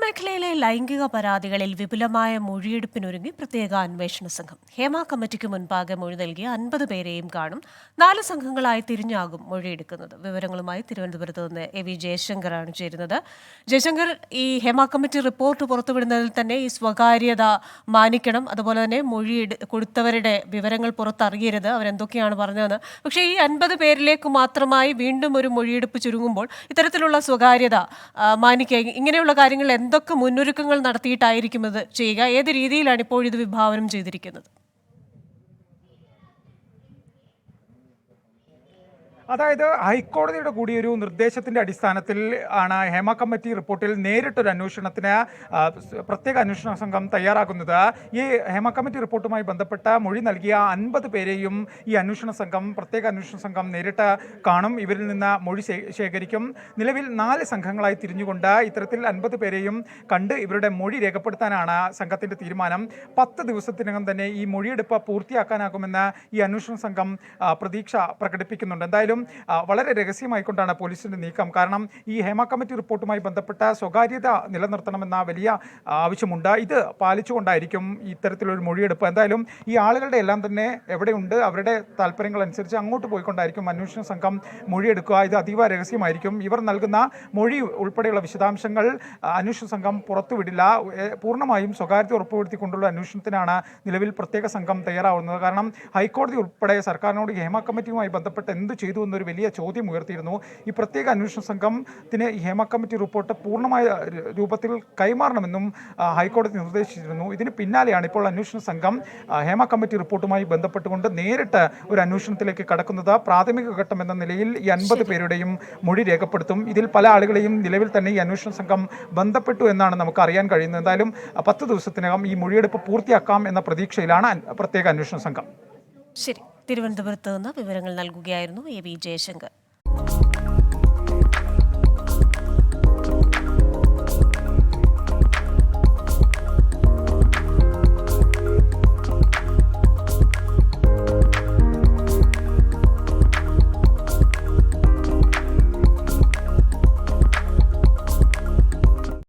പൊതുമേഖലയിലെ ലൈംഗിക പരാതികളിൽ വിപുലമായ മൊഴിയെടുപ്പിനൊരുങ്ങി പ്രത്യേക അന്വേഷണ സംഘം. ഹേമ കമ്മിറ്റിക്ക് മുൻപാകെ മൊഴി നൽകിയ 50 പേരെയും കാണും. 4 സംഘങ്ങളായി തിരിഞ്ഞാകും മൊഴിയെടുക്കുന്നത്. വിവരങ്ങളുമായി തിരുവനന്തപുരത്ത് നിന്ന് എ.വി. ജയശങ്കറാണ് ചേരുന്നത്. ജയശങ്കർ, ഈ ഹേമ കമ്മിറ്റി റിപ്പോർട്ട് പുറത്തുവിടുന്നതിൽ തന്നെ ഈ സ്വകാര്യത മാനിക്കണം, അതുപോലെ തന്നെ മൊഴി കൊടുത്തവരുടെ വിവരങ്ങൾ പുറത്തറിയരുത്, അവരെന്തൊക്കെയാണ് പറഞ്ഞതെന്ന്. പക്ഷേ ഈ 50 പേരിലേക്ക് മാത്രമായി വീണ്ടും ഒരു മൊഴിയെടുപ്പ് ചുരുങ്ങുമ്പോൾ ഇത്തരത്തിലുള്ള സ്വകാര്യത മാനിക്കുക, ഇങ്ങനെയുള്ള കാര്യങ്ങൾ എന്തൊക്കെ മുന്നൊരുക്കങ്ങൾ നടത്തിയിട്ടായിരിക്കും ഇത് ചെയ്യുക? ഏത് രീതിയിലാണ് ഇപ്പോൾ ഇത് വിഭാവനം ചെയ്തിരിക്കുന്നത്? അതായത് ഹൈക്കോടതിയുടെ കൂടി ഒരു നിർദ്ദേശത്തിന്റെ അടിസ്ഥാനത്തിൽ ആണ് ഹേമ കമ്മിറ്റി റിപ്പോർട്ടിൽ നേരിട്ടൊരു അന്വേഷണത്തിന് പ്രത്യേക അന്വേഷണ സംഘം തയ്യാറാക്കുന്നത്. ഈ ഹേമ കമ്മിറ്റി റിപ്പോർട്ടുമായി ബന്ധപ്പെട്ട മൊഴി നൽകിയ 50 പേരെയും ഈ അന്വേഷണ സംഘം, പ്രത്യേക അന്വേഷണ സംഘം നേരിട്ട് കാണും. ഇവരിൽ നിന്ന് മൊഴി ശേഖരിക്കും. നിലവിൽ 4 സംഘങ്ങളായി തിരിഞ്ഞുകൊണ്ട് ഇത്തരത്തിൽ 50 പേരെയും കണ്ട് ഇവരുടെ മൊഴി രേഖപ്പെടുത്താനാണ് സംഘത്തിന്റെ തീരുമാനം. 10 ദിവസത്തിനകം തന്നെ ഈ മൊഴിയെടുപ്പ് പൂർത്തിയാക്കാനാകുമെന്ന് ഈ അന്വേഷണ സംഘം പ്രതീക്ഷ പ്രകടിപ്പിക്കുന്നുണ്ട്. എന്തായാലും വളരെ രഹസ്യമായിക്കൊണ്ടാണ് പോലീസിന്റെ നീക്കം. കാരണം ഈ ഹേമ കമ്മിറ്റി റിപ്പോർട്ടുമായി ബന്ധപ്പെട്ട സ്വകാര്യത നിലനിർത്തണമെന്ന വലിയ ആവശ്യമുണ്ട്. ഇത് പാലിച്ചുകൊണ്ടായിരിക്കും ഇത്തരത്തിലൊരു മൊഴിയെടുപ്പ്. എന്തായാലും ഈ ആളുകളുടെ എല്ലാം തന്നെ എവിടെയുണ്ട്, അവരുടെ താല്പര്യങ്ങൾ അനുസരിച്ച് അങ്ങോട്ട് പോയിക്കൊണ്ടായിരിക്കും അന്വേഷണ സംഘം മൊഴിയെടുക്കുക. ഇത് അതീവ രഹസ്യമായിരിക്കും. ഇവർ നൽകുന്ന മൊഴി ഉൾപ്പെടെയുള്ള വിശദാംശങ്ങൾ അന്വേഷണ സംഘം പുറത്തുവിടില്ല. പൂർണ്ണമായും സ്വകാര്യത ഉറപ്പുവരുത്തിക്കൊണ്ടുള്ള അന്വേഷണത്തിനാണ് നിലവിൽ പ്രത്യേക സംഘം തയ്യാറാവുന്നത്. കാരണം ഹൈക്കോടതി ഉൾപ്പെടെ സർക്കാരിനോട് ഹേമ കമ്മിറ്റിയുമായി ബന്ധപ്പെട്ട് എന്ത് ചെയ്തു എന്നൊരു വലിയ ചോദ്യം ഉയർത്തിയിരുന്നു. ഈ പ്രത്യേക അന്വേഷണ സംഘത്തിന് ഈ ഹേമ കമ്മിറ്റി റിപ്പോർട്ട് പൂർണ്ണമായ രൂപത്തിൽ കൈമാറണമെന്നും ഹൈക്കോടതി നിർദ്ദേശിച്ചിരുന്നു. ഇതിന് പിന്നാലെയാണ് ഇപ്പോൾ അന്വേഷണ സംഘം ഹേമ കമ്മിറ്റി റിപ്പോർട്ടുമായി ബന്ധപ്പെട്ടുകൊണ്ട് നേരിട്ട് ഒരു അന്വേഷണത്തിലേക്ക് കടക്കുന്നത്. പ്രാഥമിക ഘട്ടം എന്ന നിലയിൽ ഈ 50 പേരുടെയും മൊഴി രേഖപ്പെടുത്തും. ഇതിൽ പല ആളുകളെയും നിലവിൽ തന്നെ ഈ അന്വേഷണ സംഘം ബന്ധപ്പെട്ടു എന്നാണ് നമുക്ക് അറിയാൻ കഴിയുന്നത്. എന്തായാലും 10 ദിവസത്തിനകം ഈ മൊഴിയെടുപ്പ് പൂർത്തിയാക്കാം എന്ന പ്രതീക്ഷയിലാണ് പ്രത്യേക അന്വേഷണ സംഘം. ശരി, തിരുവനന്തപുരത്ത് നിന്ന് വിവരങ്ങൾ നൽകുകയായിരുന്നു എ.വി. ജയശങ്കർ.